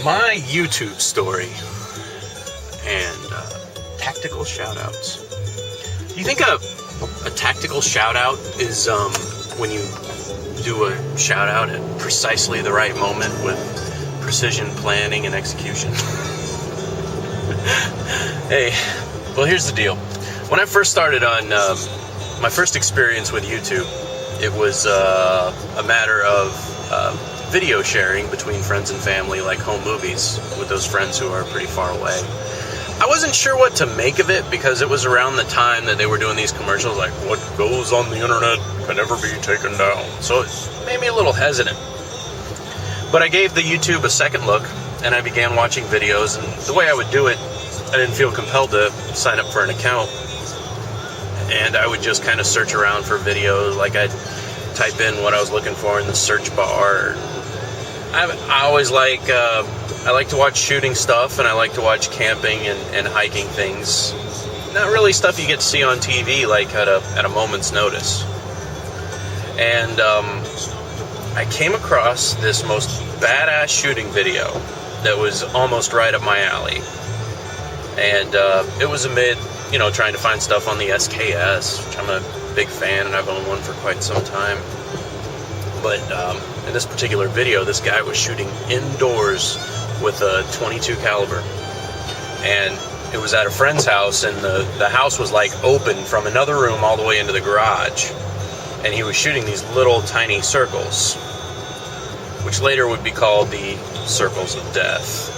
My YouTube story and tactical shoutouts. Do you think a tactical shoutout is when you do a shoutout at precisely the right moment with precision planning and execution? Hey, well, here's the deal. When I first started on my first experience with YouTube, it was a matter of video sharing between friends and family, like home movies with those friends who are pretty far away. I wasn't sure what to make of it because it was around the time that they were doing these commercials like, what goes on the internet can never be taken down. So it made me a little hesitant. But I gave the YouTube a second look and I began watching videos, and the way I would do it, I didn't feel compelled to sign up for an account. And I would just kind of search around for videos, like I'd type in what I was looking for in the search bar. I always I like to watch shooting stuff, and I like to watch camping and hiking things. Not really stuff you get to see on TV, like at a moment's notice. And I came across this most badass shooting video that was almost right up my alley. And it was amid, trying to find stuff on the SKS, which I'm a big fan, and I've owned one for quite some time. But in this particular video, this guy was shooting indoors with a .22 caliber, and it was at a friend's house, and the house was like open from another room all the way into the garage, and he was shooting these little tiny circles, which later would be called the circles of death.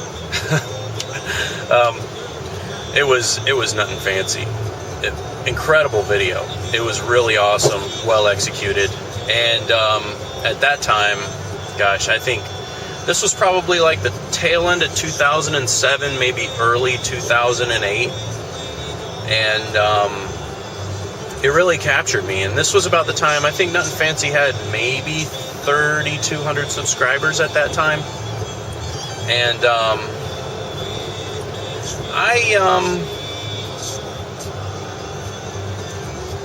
It was nothing fancy. Incredible video. It was really awesome, well executed, and at that time, gosh, I think this was probably like the tail end of 2007, maybe early 2008, and it really captured me. And this was about the time, I think Nothing Fancy had maybe 3,200 subscribers at that time, and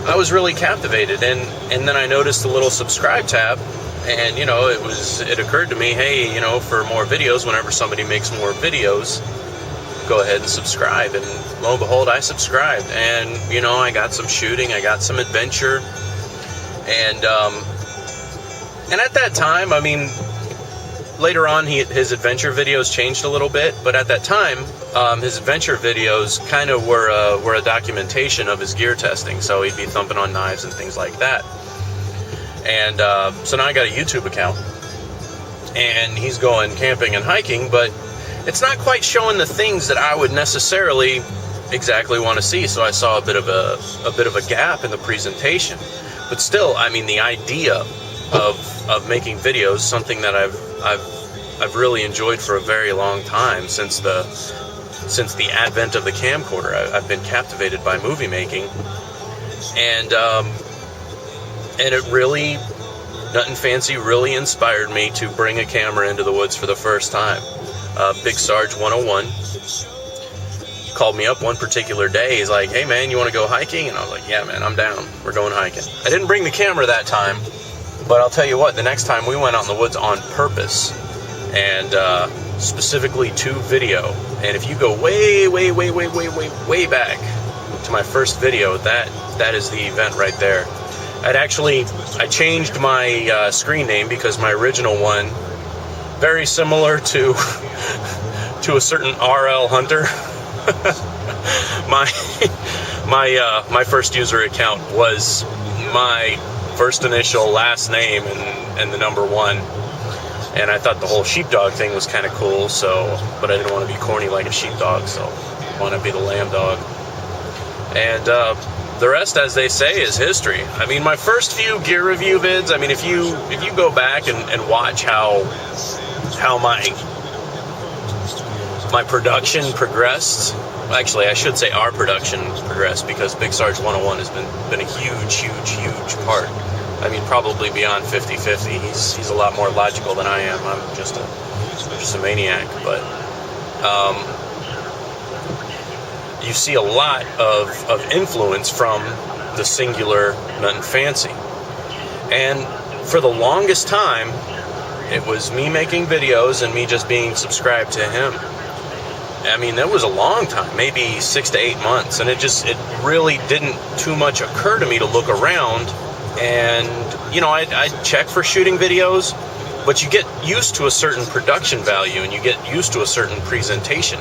I was really captivated, and then I noticed the little subscribe tab, and it occurred to me, hey, for more videos, whenever somebody makes more videos, go ahead and subscribe. And lo and behold, I subscribed, and I got some shooting, I got some adventure, and at that time, I mean, later on, his adventure videos changed a little bit, but at that time, his adventure videos kind of were a documentation of his gear testing, so he'd be thumping on knives and things like that. And so now I got a YouTube account, and he's going camping and hiking, but it's not quite showing the things that I would necessarily exactly want to see. So I saw a bit of a gap in the presentation, but still, I mean, the idea of making videos, something that I've really enjoyed for a very long time, since the advent of the camcorder. I've been captivated by movie making, and it really, Nothing Fancy really inspired me to bring a camera into the woods for the first time. Big Sarge 101 called me up one particular day. He's like, hey man, you want to go hiking? And I was like, yeah man, I'm down. We're going hiking. I didn't bring the camera that time, but I'll tell you what, the next time we went out in the woods on purpose, and specifically to video. And if you go way back to my first video, that is the event right there. I changed my screen name because my original one, very similar to a certain RL Hunter. my first user account was my first initial last name and the number 1. And I thought the whole sheepdog thing was kind of cool, but I didn't want to be corny like a sheepdog, so I want to be the lamb dog. And the rest, as they say, is history. I mean, my first few gear review vids, I mean, if you go back and watch how my production progressed, actually, I should say our production progressed, because Big Sarge 101 has been a huge part. I mean, probably beyond 50-50. He's a lot more logical than I am. I'm just a maniac. But you see a lot of influence from the singular Nothing Fancy. And for the longest time, It was me making videos and me just being subscribed to him. I mean, that was a long time, maybe 6 to 8 months, and it really didn't too much occur to me to look around. And, you know, I'd check for shooting videos, but you get used to a certain production value and you get used to a certain presentation.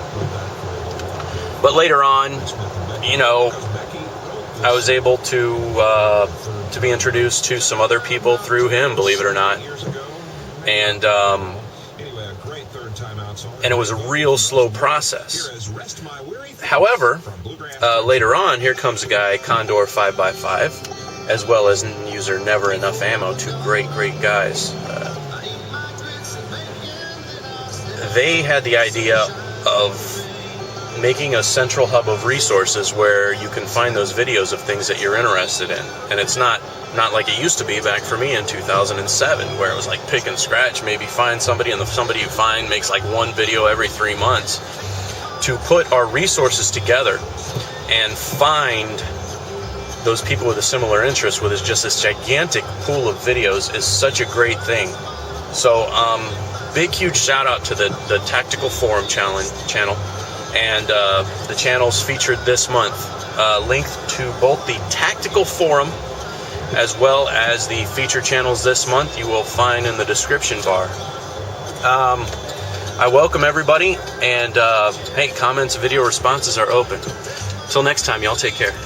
But later on, you know, I was able to be introduced to some other people through him, believe it or not. And it was a real slow process. However, later on, here comes a guy, Condor 5x5, as well as user Never Enough Ammo, two great guys. They had the idea of making a central hub of resources where you can find those videos of things that you're interested in. And it's not like it used to be back for me in 2007, where it was like pick and scratch, maybe find somebody, and somebody you find makes like one video every 3 months. To put our resources together and find those people with a similar interest with just this gigantic pool of videos is such a great thing. So big huge shout out to the Tactical Forum channel, and the channels featured this month, linked to both the Tactical Forum as well as the feature channels this month, you will find in the description bar. I welcome everybody, and hey, comments, video responses are open. Till next time, y'all take care.